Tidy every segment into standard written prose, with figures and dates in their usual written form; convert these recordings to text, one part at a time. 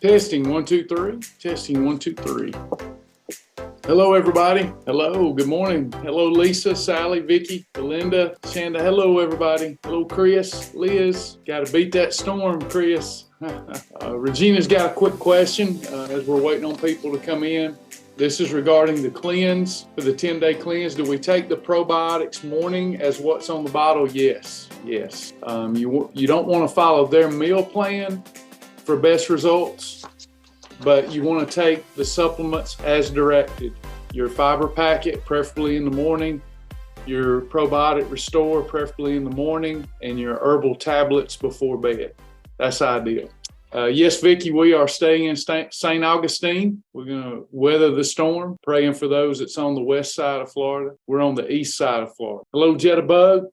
Testing 1 2 3. Testing 1 2 3. Hello, everybody. Hello. Good morning. Hello, Lisa, Sally, Vicky, Belinda, Shanda. Hello, everybody. Hello, Chris, Liz. Got to beat that storm, Chris. Regina's got a quick question as we're waiting on people to come in. This is regarding the cleanse, for the 10-day cleanse. Do we take the probiotics morning as what's on the bottle? Yes. Yes. You don't want to follow their meal plan for best results, but you want to take the supplements as directed. Your fiber packet, preferably in the morning, your probiotic restore, preferably in the morning, and your herbal tablets before bed. That's ideal. Yes, Vicky, we are staying in St. Augustine. We're going to weather the storm, praying for those that's on the west side of Florida. We're on the east side of Florida. Hello, Jettabug.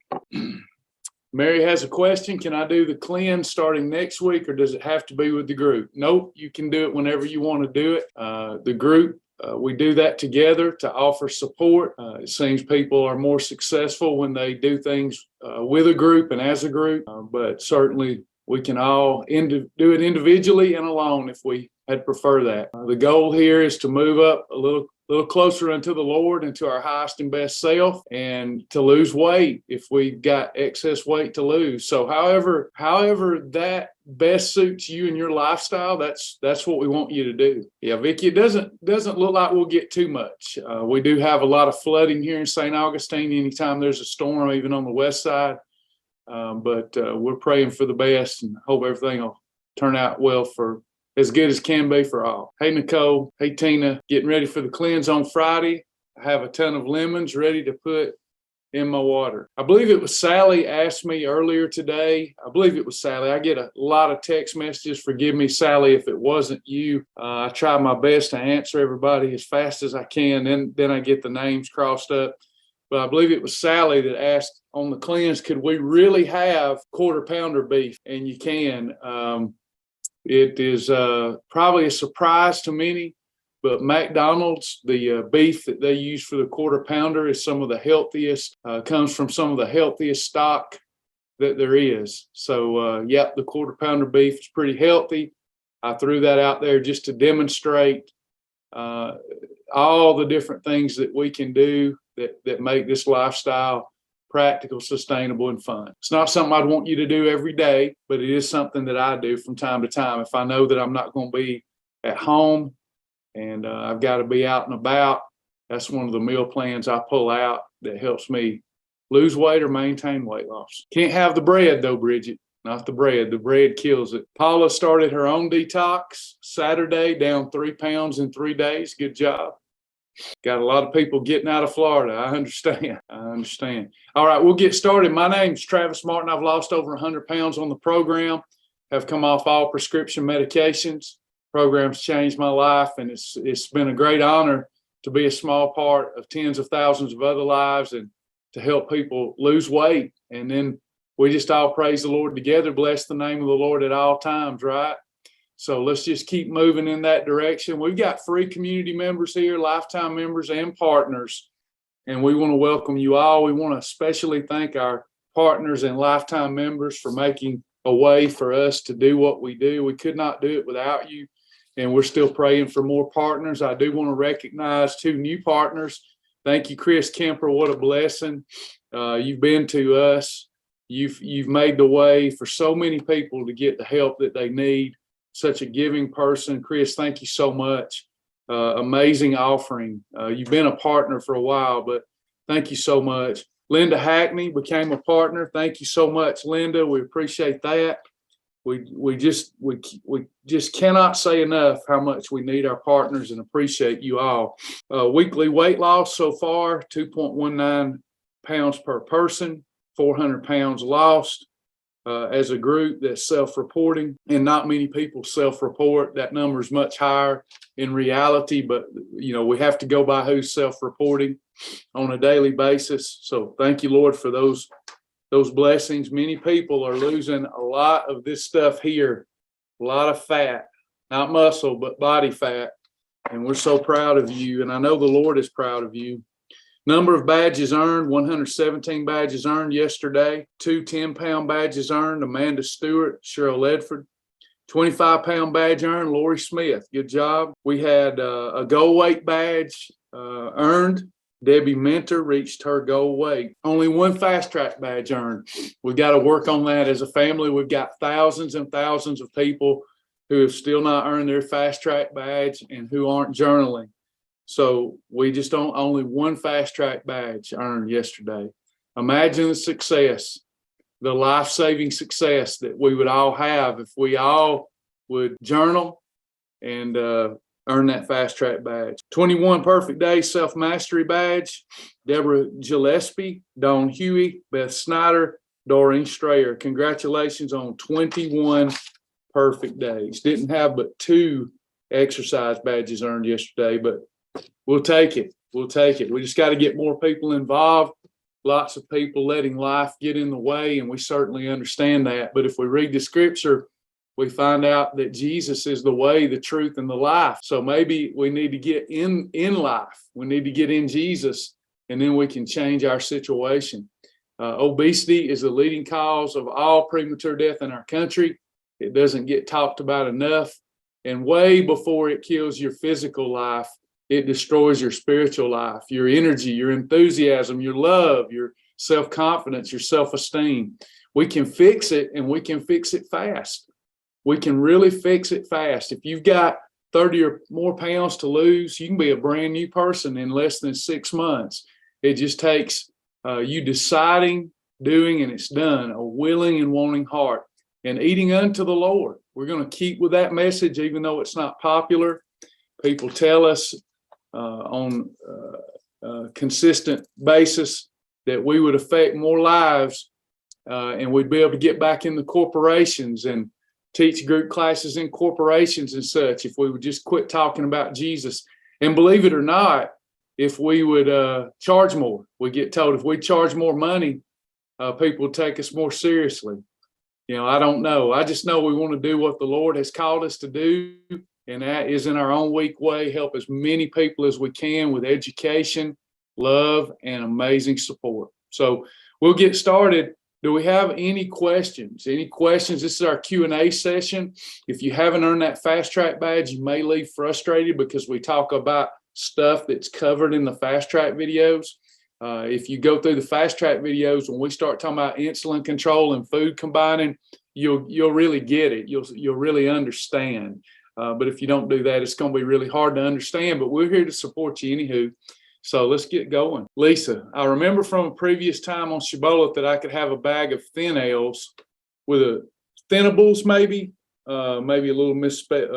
Mary has a question. Can I do the cleanse starting next week, or does it have to be with the group? Nope, you can do it whenever you want to do it. The group, we do that together to offer support. It seems people are more successful when they do things with a group and as a group, but certainly we can all do it individually and alone if we had prefer that. The goal here is to move up a little closer unto the Lord and to our highest and best self, and to lose weight if we've got excess weight to lose. So however that best suits you and your lifestyle, that's what we want you to do. Yeah, Vicky, it doesn't look like we'll get too much. We do have a lot of flooding here in St. Augustine anytime there's a storm, even on the west side. But we're praying for the best and hope everything will turn out well, for as good as can be for all. Hey, Nicole. Hey, Tina. Getting ready for the cleanse on Friday. I have a ton of lemons ready to put in my water. I believe it was Sally asked me earlier today. I believe it was Sally. I get a lot of text messages. Forgive me, Sally, if it wasn't you. I try my best to answer everybody as fast as I can. Then I get the names crossed up. But I believe it was Sally that asked on the cleanse, could we really have quarter pounder beef? And you can. It is probably a surprise to many, but McDonald's, the beef that they use for the quarter pounder is some of the healthiest, comes from some of the healthiest stock that there is. So, yep, the quarter pounder beef is pretty healthy. I threw that out there just to demonstrate all the different things that we can do that make this lifestyle practical, sustainable, and fun. It's not something I'd want you to do every day, but it is something that I do from time to time. If I know that I'm not going to be at home and I've got to be out and about, that's one of the meal plans I pull out that helps me lose weight or maintain weight loss. Can't have the bread though, Bridget. Not the bread. The bread kills it. Paula started her own detox Saturday, down 3 pounds in 3 days. Good job. Got a lot of people getting out of Florida. I understand. All right, we'll get started. My name's Travis Martin. I've lost over 100 pounds on the program, have come off all prescription medications. Program's changed my life, and it's been a great honor to be a small part of tens of thousands of other lives and to help people lose weight. And then we just all praise the Lord together, bless the name of the Lord at all times, right? So let's just keep moving in that direction. We've got free community members here, lifetime members and partners, and we want to welcome you all. We want to especially thank our partners and lifetime members for making a way for us to do what we do. We could not do it without you, and we're still praying for more partners. I do want to recognize 2 new partners. Thank you, Chris Kemper. What a blessing. You've been to us. You've made the way for so many people to get the help that they need. Such a giving person. Chris, thank you so much. Amazing offering. You've been a partner for a while, but thank you so much. Linda Hackney became a partner. Thank you so much, Linda. We appreciate that. We just cannot say enough how much we need our partners and appreciate you all. Weekly weight loss so far, 2.19 pounds per person, 400 pounds lost. As a group that's self-reporting, and not many people self-report. That number is much higher in reality, but we have to go by who's self-reporting on a daily basis. So thank you, Lord, for those blessings. Many people are losing a lot of this stuff here, a lot of fat, not muscle, but body fat. And we're so proud of you. And I know the Lord is proud of you. Number of badges earned, 117 badges earned yesterday. 2 10-pound badges earned, Amanda Stewart, Cheryl Ledford. 25-pound badge earned, Lori Smith. Good job. We had a goal weight badge earned. Debbie Mentor reached her goal weight. Only one fast track badge earned. We've got to work on that as a family. We've got thousands and thousands of people who have still not earned their fast track badge and who aren't journaling. So we just don't, only one fast track badge earned yesterday. Imagine the success, the life-saving success that we would all have if we all would journal and earn that fast track badge. 21 perfect days self-mastery badge, Deborah Gillespie, Dawn Huey, Beth Snyder, Doreen Strayer. Congratulations on 21 perfect days. Didn't have but 2 exercise badges earned yesterday, but we'll take it. We'll take it. We just got to get more people involved. Lots of people letting life get in the way, and we certainly understand that. But if we read the scripture, we find out that Jesus is the way, the truth, and the life. So maybe we need to get in life. We need to get in Jesus, and then we can change our situation. Obesity is the leading cause of all premature death in our country. It doesn't get talked about enough. And way before it kills your physical life, it destroys your spiritual life, your energy, your enthusiasm, your love, your self-confidence, your self-esteem. We can fix it, and we can fix it fast. We can really fix it fast. If you've got 30 or more pounds to lose, you can be a brand new person in less than 6 months. It just takes you deciding, doing, and it's done, a willing and wanting heart, and eating unto the Lord. We're going to keep with that message, even though it's not popular. People tell us on a consistent basis that we would affect more lives and we'd be able to get back in the corporations and teach group classes in corporations and such if we would just quit talking about Jesus. And believe it or not, if we would charge more, we get told if we charge more money, people would take us more seriously. You know, I don't know. I just know we want to do what the Lord has called us to do. And that is in our own weak way, help as many people as we can with education, love, and amazing support. So we'll get started. Do we have any questions? Any questions? This is our Q&A session. If you haven't earned that fast track badge, you may leave frustrated because we talk about stuff that's covered in the fast track videos. If you go through the fast track videos, when we start talking about insulin control and food combining, you'll really get it. You'll really understand. But if you don't do that, it's going to be really hard to understand. But we're here to support you anywho. So let's get going. Lisa, I remember from a previous time on Shibboleth that I could have a bag of thin ales with a Thinables, maybe a little misspell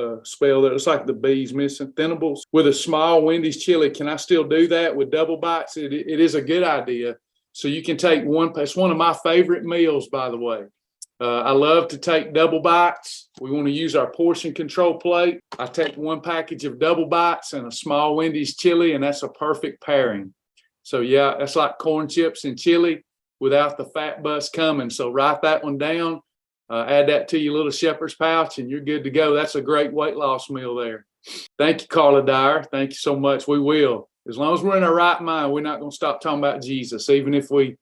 there. It's like the B's missing. Thinables with a small Wendy's chili. Can I still do that with double bites? It is a good idea. So you can take one. It's one of my favorite meals, by the way. I love to take double bites. We want to use our portion control plate. I take one package of double bites and a small Wendy's chili, and that's a perfect pairing. So yeah, that's like corn chips and chili without the fat bus coming. So write that one down, add that to your little shepherd's pouch, and you're good to go. That's a great weight loss meal there. Thank you, Carla Dyer. Thank you so much. We will. As long as we're in our right mind, we're not going to stop talking about Jesus, even if we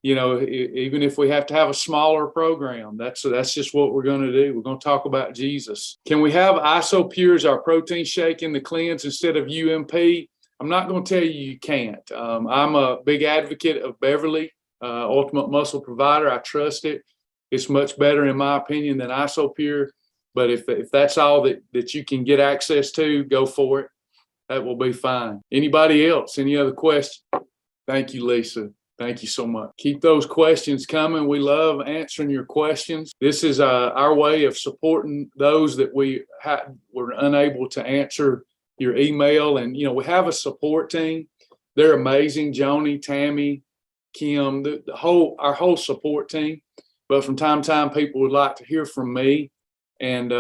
have to have a smaller program. That's just what we're going to do. We're going to talk about Jesus. Can we have IsoPure as our protein shake in the cleanse instead of UMP? I'm not going to tell you can't. I'm a big advocate of Beverly, Ultimate Muscle Provider. I trust it. It's much better, in my opinion, than IsoPure. But if that's all that you can get access to, go for it. That will be fine. Anybody else? Any other questions? Thank you, Lisa. Thank you so much. Keep those questions coming. We love answering your questions. This is our way of supporting those that were unable to answer your email. And, we have a support team. They're amazing. Joni, Tammy, Kim, our whole support team. But from time to time, people would like to hear from me. And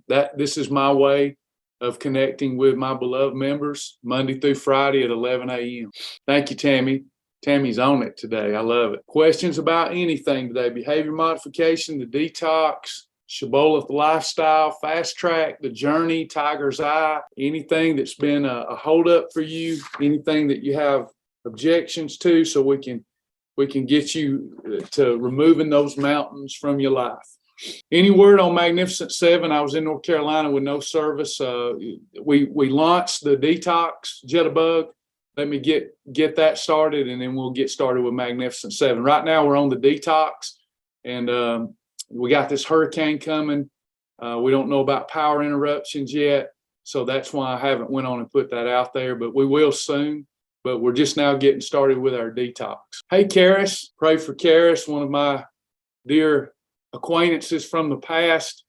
this is my way of connecting with my beloved members Monday through Friday at 11 a.m. Thank you, Tammy. Tammy's on it today. I love it. Questions about anything today? Behavior modification, the detox, Shibboleth lifestyle, fast track, the journey, Tiger's Eye, anything that's been a holdup for you, anything that you have objections to, so we can get you to removing those mountains from your life. Any word on Magnificent 7? I was in North Carolina with no service. We launched the detox Jitterbug. Let me get that started, and then we'll get started with Magnificent 7. Right now we're on the detox, and we got this hurricane coming. We don't know about power interruptions yet, so that's why I haven't went on and put that out there, but we will soon. But we're just now getting started with our detox. Hey, Karis, pray for Karis, one of my dear acquaintances from the past.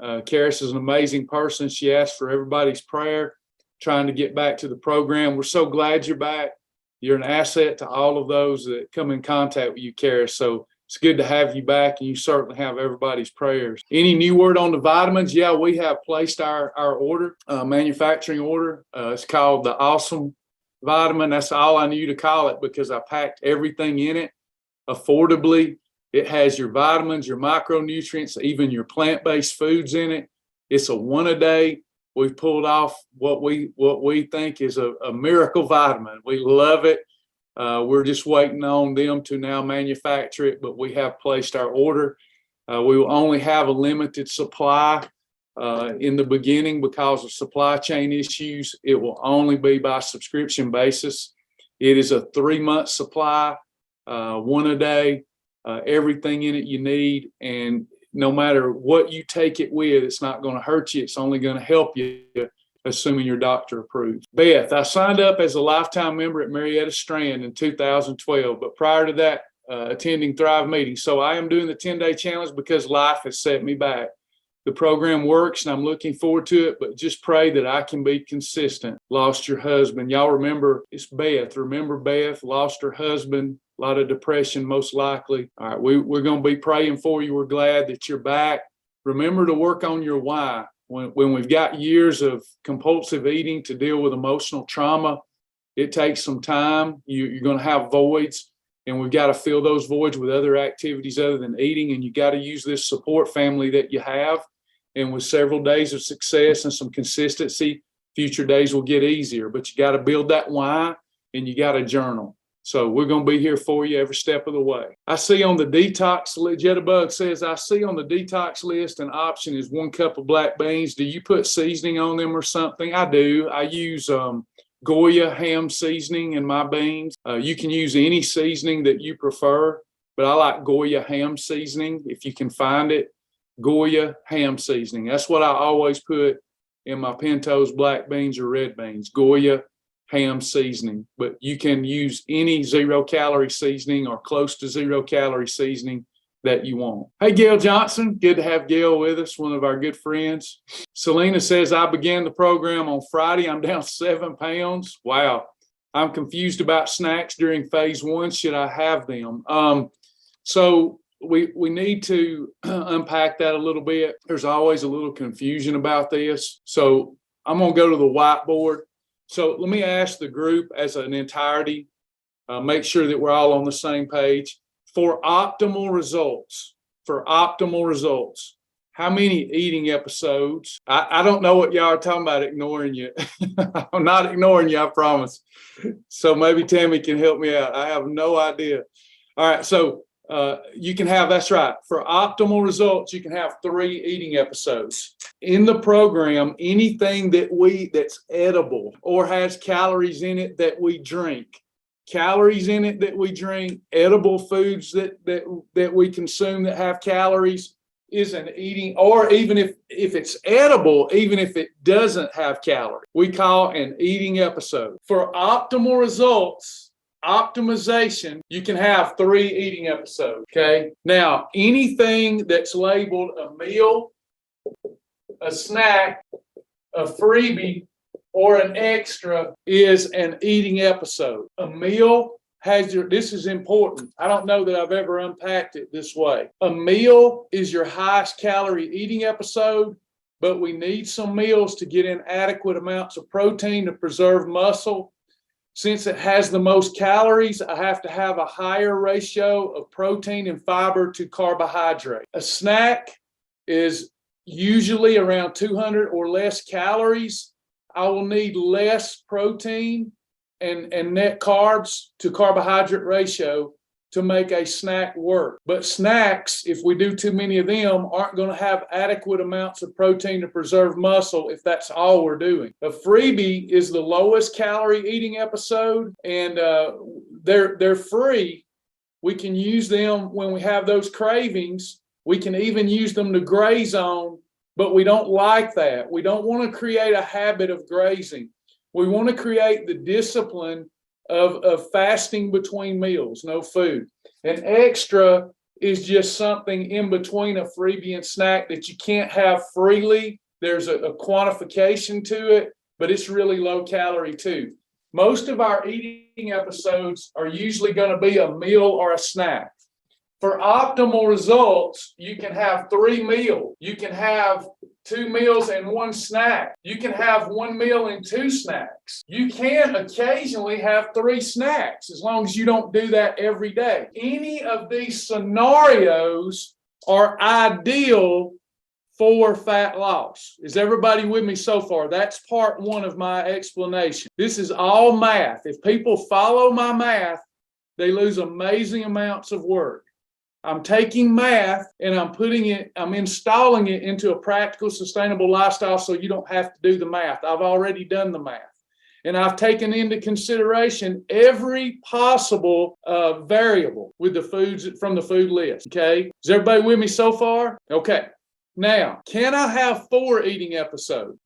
Karis is an amazing person. She asked for everybody's prayer, trying to get back to the program. We're so glad you're back. You're an asset to all of those that come in contact with you, Karis. So it's good to have you back, and you certainly have everybody's prayers. Any new word on the vitamins? Yeah, we have placed our order, manufacturing order. It's called the Awesome Vitamin. That's all I knew to call it because I packed everything in it affordably. It has your vitamins, your micronutrients, even your plant-based foods in it. It's a one-a-day. We've pulled off what we think is a miracle vitamin. We love it. We're just waiting on them to now manufacture it, but we have placed our order. We will only have a limited supply in the beginning because of supply chain issues. It will only be by subscription basis. It is a 3-month supply, one a day. Everything in it you need, and no matter what you take it with, it's not going to hurt you. It's only going to help you, assuming your doctor approves. Beth, I signed up as a lifetime member at Marietta Strand in 2012, but prior to that, attending Thrive meetings. So I am doing the 10-day challenge because life has set me back. The program works, and I'm looking forward to it, but just pray that I can be consistent. Lost your husband. Y'all remember, it's Beth. Remember Beth, lost her husband. A lot of depression, most likely. All right, we're going to be praying for you. We're glad that you're back. Remember to work on your why. When we've got years of compulsive eating to deal with emotional trauma, it takes some time. You're going to have voids, and we've got to fill those voids with other activities other than eating, and you got to use this support family that you have. And with several days of success and some consistency, future days will get easier. But you got to build that why, and you got to journal. So we're going to be here for you every step of the way. I see on the detox list, Jitterbug says, I see on the detox list an option is 1 cup of black beans. Do you put seasoning on them or something? I do. I use Goya ham seasoning in my beans. You can use any seasoning that you prefer, but I like Goya ham seasoning if you can find it. Goya ham seasoning. That's what I always put in my pintos, black beans, or red beans. Goya ham seasoning, but you can use any 0-calorie seasoning or close to 0-calorie seasoning that you want. Hey, Gail Johnson, good to have Gail with us, one of our good friends. Selena says, I began the program on Friday. I'm down 7 pounds. Wow. I'm confused about snacks during phase 1. Should I have them? So we need to unpack that a little bit. There's always a little confusion about this. So I'm going to go to the whiteboard. So let me ask the group as an entirety, make sure that we're all on the same page. For optimal results, how many eating episodes? I don't know what y'all are talking about ignoring you. I'm not ignoring you, I promise. So maybe Tammy can help me out. I have no idea. All right, so you can have, that's right. For optimal results, you can have 3 eating episodes. In the program, anything that's edible or has calories in it that we drink, edible foods that we consume that have calories is an eating, or even if it's edible, even if it doesn't have calories, we call an eating episode. For optimal results, optimization, you can have 3 eating episodes, okay? Now, anything that's labeled a meal, a snack, a freebie, or an extra is an eating episode. A meal has this is important. I don't know that I've ever unpacked it this way. A meal is your highest calorie eating episode, but we need some meals to get in adequate amounts of protein to preserve muscle. Since it has the most calories, I have to have a higher ratio of protein and fiber to carbohydrate. A snack is usually around 200 or less calories. I will need less protein and net carbs to carbohydrate ratio to make a snack work. But snacks, if we do too many of them, aren't going to have adequate amounts of protein to preserve muscle if that's all we're doing. A freebie is the lowest calorie eating episode, and they're free. We can use them when we have those cravings. We can even use them to graze on, but we don't like that. We don't want to create a habit of grazing. We want to create the discipline of fasting between meals, no food. An extra is just something in between a freebie and snack that you can't have freely. There's a quantification to it, but it's really low calorie too. Most of our eating episodes are usually going to be a meal or a snack. For optimal results, you can have 3 meals. You can have 2 meals and 1 snack. You can have 1 meal and 2 snacks. You can occasionally have 3 snacks as long as you don't do that every day. Any of these scenarios are ideal for fat loss. Is everybody with me so far? That's part 1 of my explanation. This is all math. If people follow my math, they lose amazing amounts of work. I'm taking math and I'm installing it into a practical, sustainable lifestyle so you don't have to do the math. I've already done the math. And I've taken into consideration every possible variable with the foods from the food list. Okay? Is everybody with me so far? Okay. Now, can I have 4 eating episodes?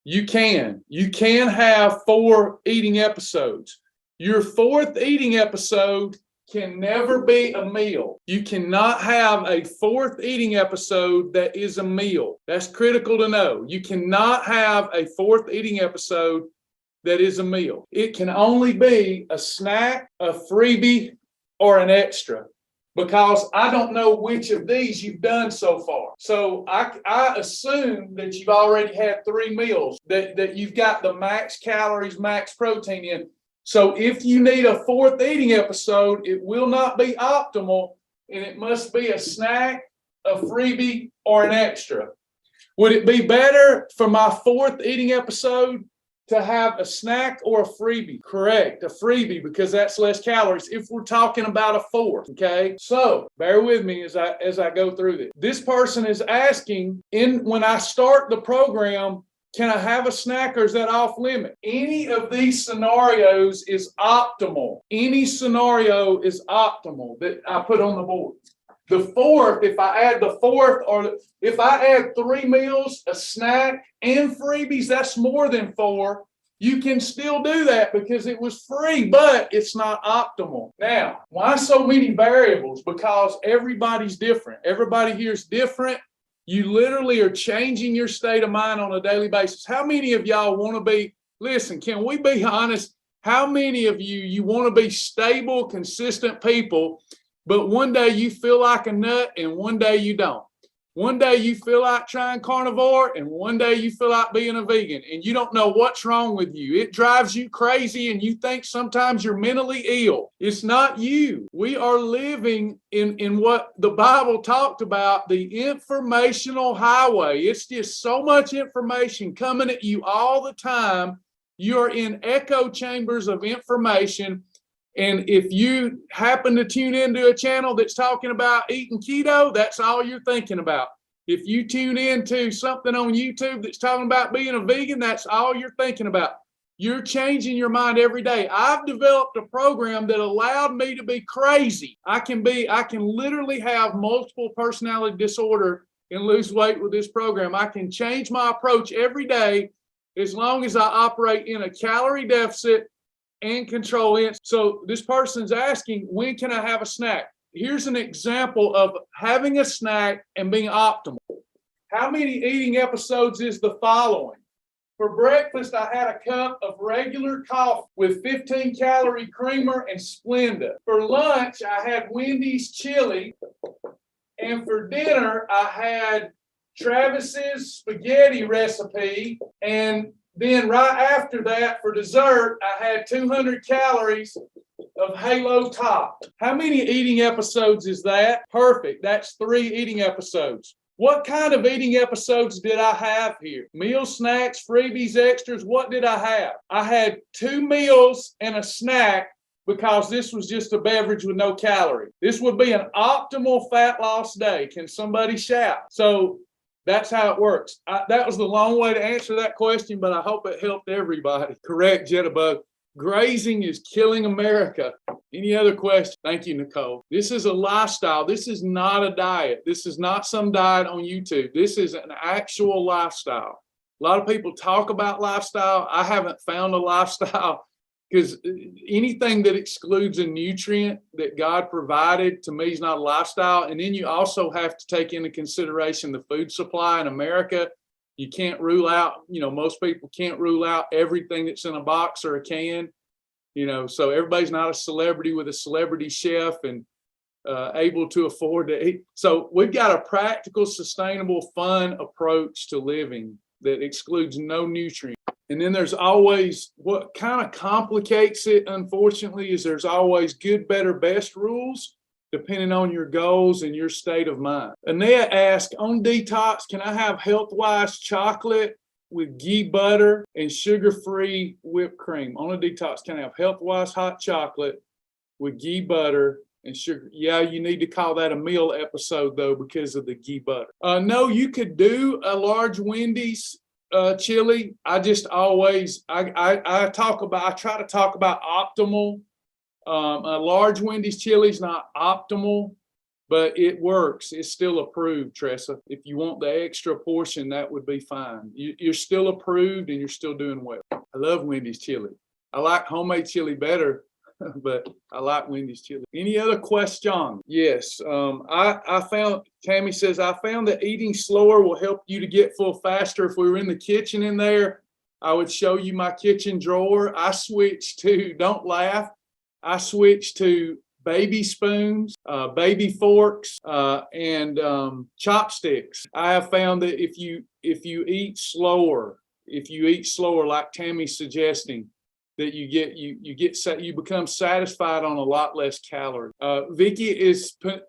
You can. You can have 4 eating episodes. Your 4th eating episode can never be a meal. You cannot have a 4th eating episode that is a meal. That's critical to know. You cannot have a 4th eating episode that is a meal. It can only be a snack, a freebie, or an extra, because I don't know which of these you've done so far. So I assume that you've already had 3 meals, that you've got the max calories, max protein in. So if you need a 4th eating episode, it will not be optimal, and it must be a snack, a freebie, or an extra. Would it be better for my 4th eating episode to have a snack or a freebie? Correct, a freebie, because that's less calories if we're talking about a 4th, okay? So bear with me as I go through this. This person is asking, when I start the program, can I have a snack or is that off limit? Any of these scenarios is optimal. Any scenario is optimal that I put on the board. The 4th, if I add the 4th, or if I add 3 meals, a snack, and freebies, that's more than 4. You can still do that because it was free, but it's not optimal. Now, why so many variables? Because everybody's different. Everybody here is different. You literally are changing your state of mind on a daily basis. How many of y'all want to be, listen, can we be honest? How many of you want to be stable, consistent people, but one day you feel like a nut and one day you don't? One day you feel like trying carnivore and one day you feel like being a vegan, and you don't know what's wrong with you. It drives you crazy and you think sometimes you're mentally ill. It's not you. We are living in what the Bible talked about, the informational highway. It's just so much information coming at you all the time. You're in echo chambers of information. And if you happen to tune into a channel that's talking about eating keto, that's all you're thinking about. If you tune into something on YouTube that's talking about being a vegan, that's all you're thinking about. You're changing your mind every day. I've developed a program that allowed me to be crazy. I can literally have multiple personality disorder and lose weight with this program. I can change my approach every day as long as I operate in a calorie deficit and control it. So this person's asking, when can I have a snack? Here's an example of having a snack and being optimal. How many eating episodes is the following? For breakfast, I had a cup of regular coffee with 15 calorie creamer and Splenda. For lunch, I had Wendy's chili. And for dinner, I had Travis's spaghetti recipe, and then right after that, for dessert, I had 200 calories of Halo Top. How many eating episodes is that? Perfect. That's 3 eating episodes. What kind of eating episodes did I have here? Meals, snacks, freebies, extras. What did I have? I had 2 meals and a snack, because this was just a beverage with no calorie. This would be an optimal fat loss day. Can somebody shout? So that's how it works. That was the long way to answer that question, but I hope it helped everybody. Correct, Jitterbug. Grazing is killing America. Any other questions? Thank you, Nicole. This is a lifestyle. This is not a diet. This is not some diet on YouTube. This is an actual lifestyle. A lot of people talk about lifestyle. I haven't found a lifestyle, because anything that excludes a nutrient that God provided, to me, is not a lifestyle. And then you also have to take into consideration the food supply in America. You can't rule out, most people can't rule out everything that's in a box or a can, so everybody's not a celebrity with a celebrity chef and able to afford to eat. So we've got a practical, sustainable, fun approach to living that excludes no nutrient. And then there's always, what kind of complicates it, unfortunately, is there's always good, better, best rules, depending on your goals and your state of mind. Annette asked, on detox, can I have health-wise chocolate with ghee butter and sugar-free whipped cream? On a detox, can I have health-wise hot chocolate with ghee butter and sugar? Yeah, you need to call that a meal episode, though, because of the ghee butter. No, you could do a large Wendy's chili. I just always, I try to talk about optimal. A large Wendy's chili is not optimal, but it works. It's still approved, Tressa. If you want the extra portion, that would be fine. You're still approved and you're still doing well. I love Wendy's chili. I like homemade chili better, but I like Wendy's chili. Any other question? Yes. I found, Tammy says, I found that eating slower will help you to get full faster. If we were in the kitchen in there, I would show you my kitchen drawer. I switched to, don't laugh, I switched to baby spoons, baby forks, and chopsticks. I have found that if you eat slower, like Tammy's suggesting, that you become satisfied on a lot less calories. Vicky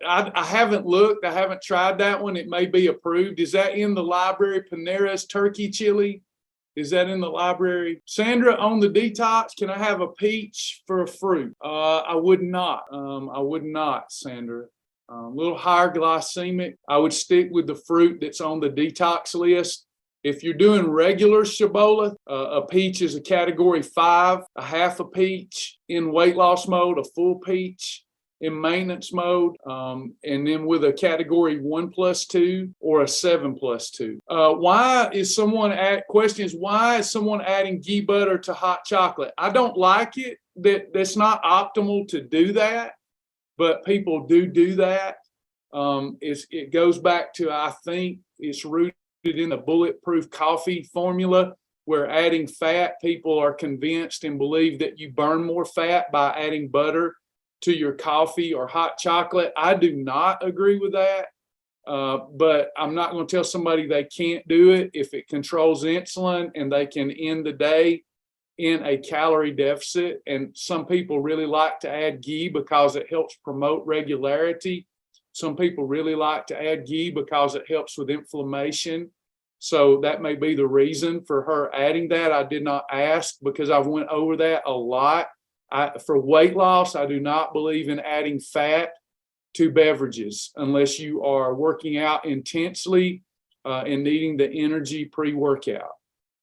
I haven't looked. I haven't tried that one. It may be approved. Is that in the library? Panera's turkey chili? Is that in the library? Sandra, on the detox, can I have a peach for a fruit? I would not. Sandra. A little higher glycemic. I would stick with the fruit that's on the detox list. If you're doing regular Shibboleth, a peach is a category 5, a half a peach in weight loss mode, a full peach in maintenance mode, and then with a category 1+2 or a 7+2. Why is someone adding ghee butter to hot chocolate? I don't like it. That's not optimal to do that, but people do that. It goes back to, I think it's rooted in the bulletproof coffee formula, where adding fat, people are convinced and believe that you burn more fat by adding butter to your coffee or hot chocolate. I do not agree with that, but I'm not going to tell somebody they can't do it if it controls insulin and they can end the day in a calorie deficit. And some people really like to add ghee because it helps promote regularity. Some people really like to add ghee because it helps with inflammation. So that may be the reason for her adding that. I did not ask because I've went over that a lot. For weight loss, I do not believe in adding fat to beverages unless you are working out intensely and needing the energy pre-workout.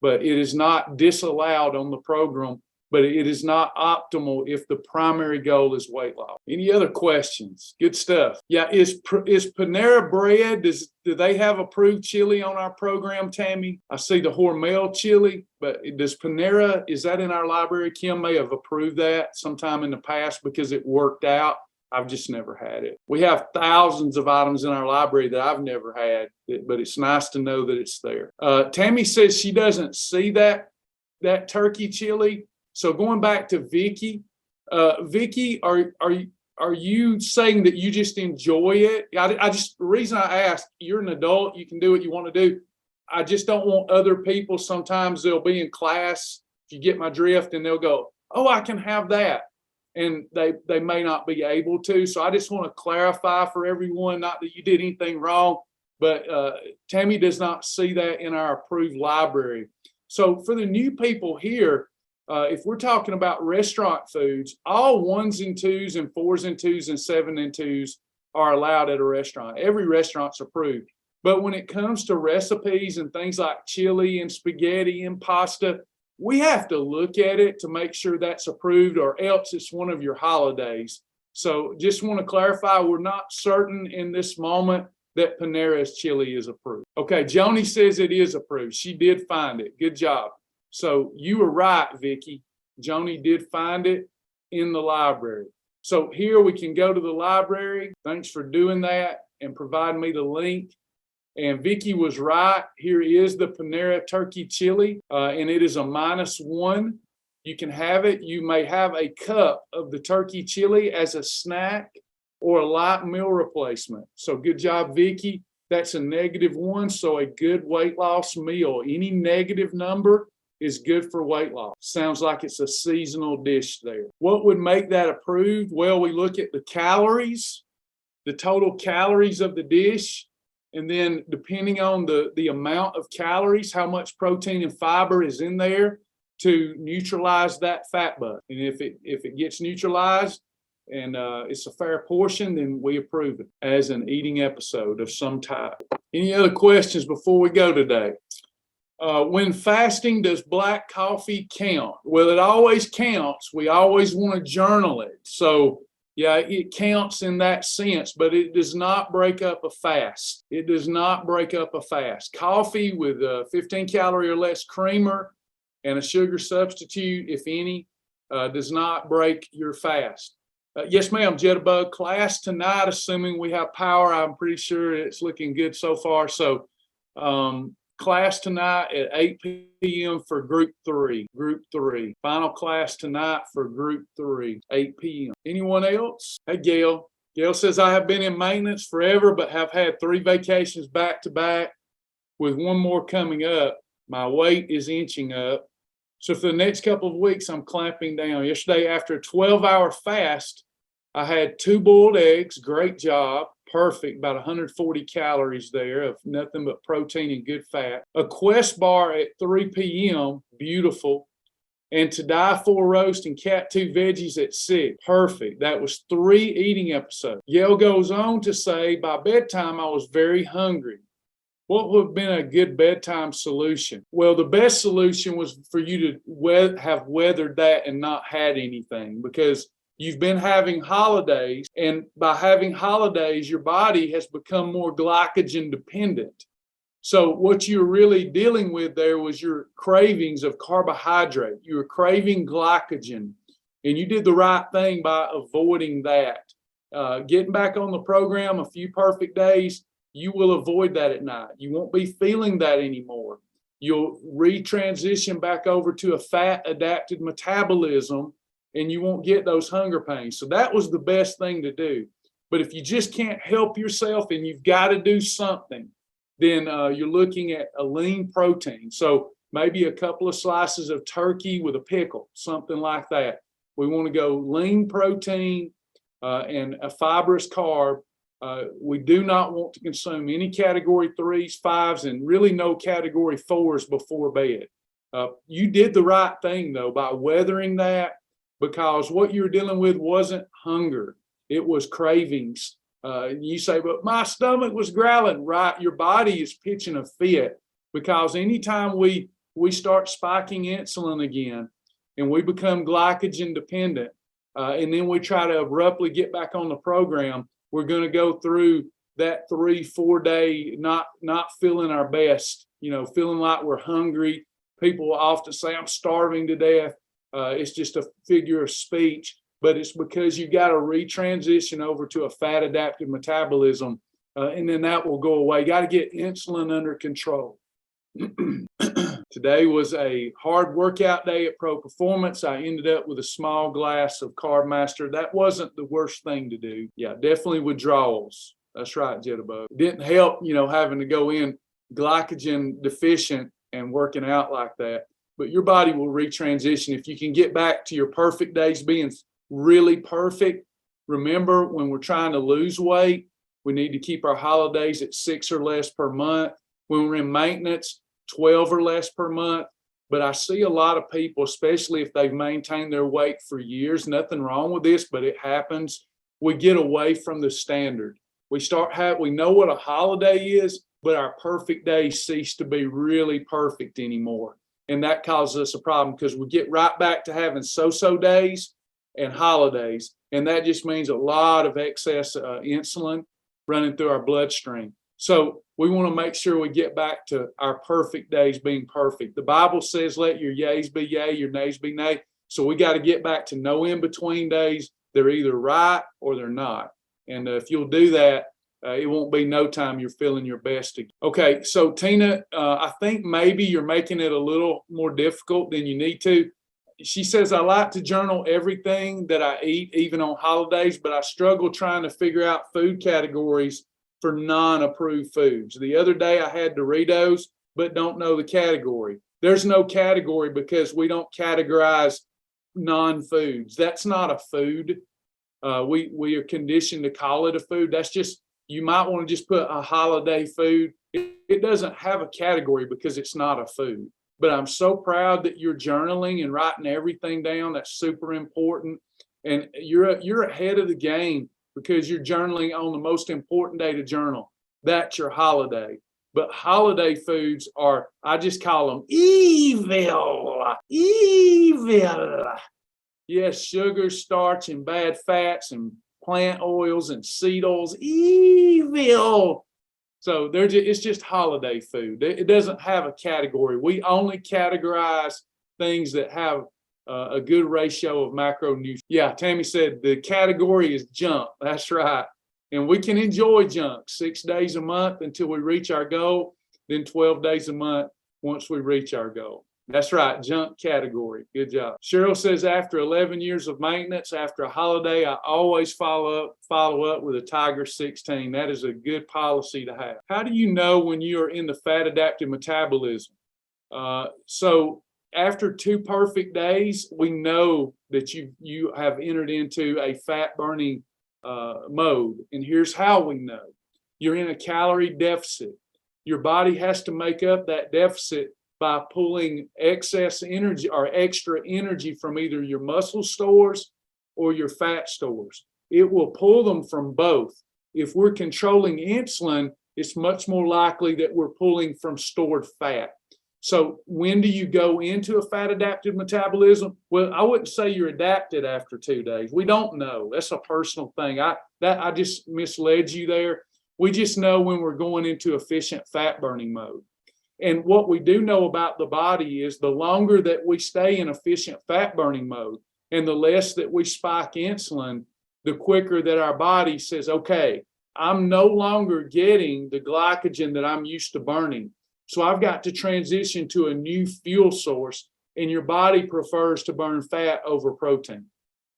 But it is not disallowed on the program, but it is not optimal if the primary goal is weight loss. Any other questions? Good stuff. Yeah, is Panera Bread, do they have approved chili on our program, Tammy? I see the Hormel chili, but does Panera, is that in our library? Kim may have approved that sometime in the past because it worked out. I've just never had it. We have thousands of items in our library that I've never had, but it's nice to know that it's there. Tammy says she doesn't see that turkey chili. So going back to Vicky, Vicky, are you saying that you just enjoy it? The reason I asked, you're an adult, you can do what you want to do. I just don't want other people, sometimes they'll be in class, if you get my drift, and they'll go, oh, I can have that. And they may not be able to. So I just want to clarify for everyone, not that you did anything wrong, but Tammy does not see that in our approved library. So for the new people here, if we're talking about restaurant foods, all 1s and 2s and 4s and 2s and 7 and 2s are allowed at a restaurant. Every restaurant's approved. But when it comes to recipes and things like chili and spaghetti and pasta, we have to look at it to make sure that's approved, or else it's one of your holidays. So just want to clarify, we're not certain in this moment that Panera's chili is approved. Okay, Joni says it is approved. She did find it. Good job. So you were right, Vicki. Joni did find it in the library. So here we can go to the library. Thanks for doing that and providing me the link. And Vicki was right. Here is the Panera turkey chili, and it is a -1. You can have it. You may have a cup of the turkey chili as a snack or a light meal replacement. So good job, Vicki. That's a -1, so a good weight loss meal. Any negative number is good for weight loss. Sounds like it's a seasonal dish there. What would make that approved? Well, we look at the calories, the total calories of the dish, and then depending on the amount of calories, how much protein and fiber is in there to neutralize that fat butt. And if it gets neutralized and it's a fair portion, then we approve it as an eating episode of some type. Any other questions before we go today? When fasting, does black coffee count? Well, it always counts. We always want to journal it. So yeah, it counts in that sense, but it does not break up a fast. It does not break up a fast. Coffee with 15 calorie or less creamer and a sugar substitute, if any, does not break your fast. Yes, ma'am, Jitterbug. Class tonight, assuming we have power. I'm pretty sure it's looking good so far. So class tonight at 8 p.m. for group 3. Group 3. Final class tonight for group 3, 8 p.m. Anyone else? Hey, Gail. Gail says, I have been in maintenance forever, but have had 3 vacations back to back with one more coming up. My weight is inching up. So for the next couple of weeks, I'm clamping down. Yesterday, after a 12-hour fast, I had 2 boiled eggs. Great job. Perfect. About 140 calories there of nothing but protein and good fat. A Quest bar at 3 p.m. Beautiful. And to die for roast and cat 2 veggies at 6. Perfect. That was 3 eating episodes. Yale goes on to say, by bedtime, I was very hungry. What would have been a good bedtime solution? Well, the best solution was for you to have weathered that and not had anything, because you've been having holidays, and by having holidays, your body has become more glycogen dependent. So what you're really dealing with there was your cravings of carbohydrate. You were craving glycogen, and you did the right thing by avoiding that. Getting back on the program, a few perfect days, you will avoid that at night. You won't be feeling that anymore. You'll retransition back over to a fat adapted metabolism, and you won't get those hunger pains. So that was the best thing to do. But if you just can't help yourself and you've got to do something, then you're looking at a lean protein. So maybe a couple of slices of turkey with a pickle, something like that. We want to go lean protein and a fibrous carb. We do not want to consume any category 3s, 5s, and really no category 4s before bed. You did the right thing, though, by weathering that, because what you were dealing with wasn't hunger. It was cravings. You say, but my stomach was growling. Right, your body is pitching a fit, because anytime we start spiking insulin again and we become glycogen dependent, and then we try to abruptly get back on the program, we're going to go through that 3-4 day not feeling our best, feeling like we're hungry. People often say, I'm starving to death. It's just a figure of speech, but it's because you got to retransition over to a fat adapted metabolism, and then that will go away. You got to get insulin under control. Today was a hard workout day at Pro Performance. I ended up with a small glass of Carb Master. That wasn't the worst thing to do. Yeah, definitely withdrawals. That's right, Jitterbug. It didn't help, having to go in glycogen deficient and working out like that. But your body will retransition. If you can get back to your perfect days being really perfect, remember, when we're trying to lose weight, we need to keep our holidays at 6 or less per month. When we're in maintenance, 12 or less per month. But I see a lot of people, especially if they've maintained their weight for years, nothing wrong with this, but it happens. We get away from the standard. We know what a holiday is, but our perfect days cease to be really perfect anymore. And that causes us a problem because we get right back to having so-so days and holidays. And that just means a lot of excess insulin running through our bloodstream. So we want to make sure we get back to our perfect days being perfect. The Bible says, let your yays be yay, your nays be nay. So we got to get back to no in-between days. They're either right or they're not. And if you'll do that, it won't be no time you're feeling your best again. Okay, so Tina, I think maybe you're making it a little more difficult than you need to. She says, I like to journal everything that I eat, even on holidays, but I struggle trying to figure out food categories for non-approved foods. The other day I had Doritos, but don't know the category. There's no category because we don't categorize non-foods. That's not a food. We are conditioned to call it a food. That's just, you might want to just put a holiday food. It doesn't have a category because it's not a food. But I'm so proud that you're journaling and writing everything down. That's super important. And you're ahead of the game because you're journaling on the most important day to journal. That's your holiday. But holiday foods are, I just call them evil. Yes, sugar, starch, and bad fats, and plant oils and seed oils. Evil. So it's just holiday food. It doesn't have a category. We only categorize things that have a good ratio of macronutrients. Yeah, Tammy said the category is junk. That's right. And we can enjoy junk 6 days a month until we reach our goal, then 12 days a month once we reach our goal. That's right, junk category. Good job. Cheryl says, after 11 years of maintenance, after a holiday, I always follow up with a Tiger 16. That is a good policy to have. How do you know when you are in the fat adapted metabolism? So after 2 perfect days, we know that you have entered into a fat burning mode. And here's how we know. You're in a calorie deficit. Your body has to make up that deficit by pulling excess energy or extra energy from either your muscle stores or your fat stores. It will pull them from both. If we're controlling insulin, it's much more likely that we're pulling from stored fat. So when do you go into a fat adapted metabolism? Well, I wouldn't say you're adapted after 2 days. We don't know. That's a personal thing. I just misled you there. We just know when we're going into efficient fat burning mode. And what we do know about the body is the longer that we stay in efficient fat burning mode and the less that we spike insulin, the quicker that our body says, okay, I'm no longer getting the glycogen that I'm used to burning. So I've got to transition to a new fuel source, and your body prefers to burn fat over protein.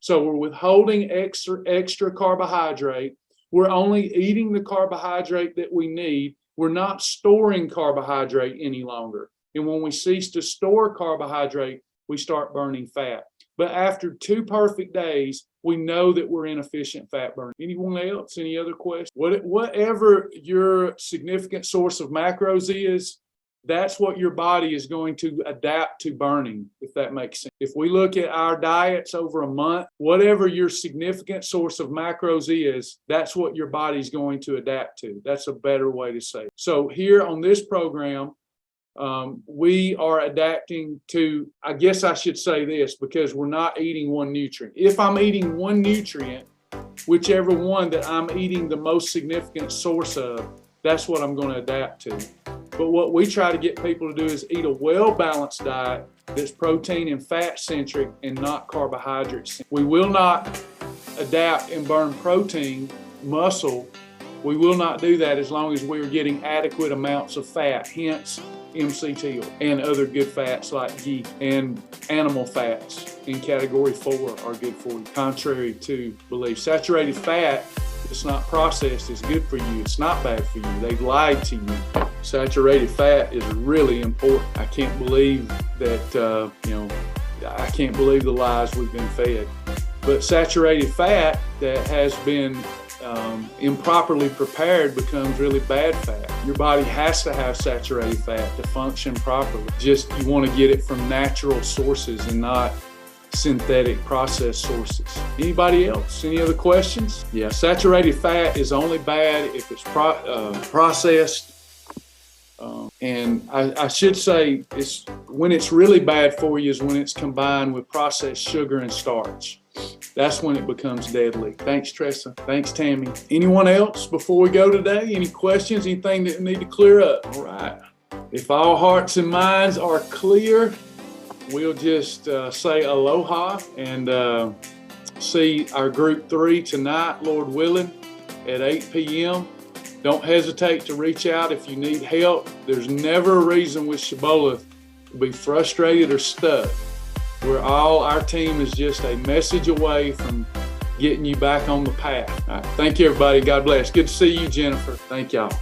So we're withholding extra carbohydrate. We're only eating the carbohydrate that we need. We're not storing carbohydrate any longer. And when we cease to store carbohydrate, we start burning fat. But after 2 perfect days, we know that we're in efficient fat burning. Anyone else? Any other questions? Whatever your significant source of macros is, that's what your body is going to adapt to burning, if that makes sense. If we look at our diets over a month, whatever your significant source of macros is, that's what your body's going to adapt to. That's a better way to say it. So here on this program, we are adapting to, I guess I should say this, because we're not eating one nutrient. If I'm eating one nutrient, whichever one that I'm eating the most significant source of, that's what I'm going to adapt to. But what we try to get people to do is eat a well-balanced diet that's protein and fat-centric and not carbohydrate-centric. We will not adapt and burn protein, muscle. We will not do that as long as we're getting adequate amounts of fat, hence MCT and other good fats like ghee, and animal fats in category 4 are good for you, contrary to belief. Saturated fat, it's not processed, it's good for you. It's not bad for you. They've lied to you. Saturated fat is really important. I can't believe that, I can't believe the lies we've been fed. But saturated fat that has been improperly prepared becomes really bad fat. Your body has to have saturated fat to function properly. Just you want to get it from natural sources and not synthetic processed sources. Anybody else? Any other questions? Yeah, saturated fat is only bad if it's processed. And I should say it's when it's really bad for you is when it's combined with processed sugar and starch. That's when it becomes deadly. Thanks, Tressa. Thanks, Tammy. Anyone else before we go today? Any questions? Anything that need to clear up? All right. If all hearts and minds are clear, we'll just say aloha and see our group 3 tonight, Lord willing, at 8 p.m. Don't hesitate to reach out if you need help. There's never a reason with Shibboleth to be frustrated or stuck. Our team is just a message away from getting you back on the path. All right. Thank you, everybody. God bless. Good to see you, Jennifer. Thank y'all.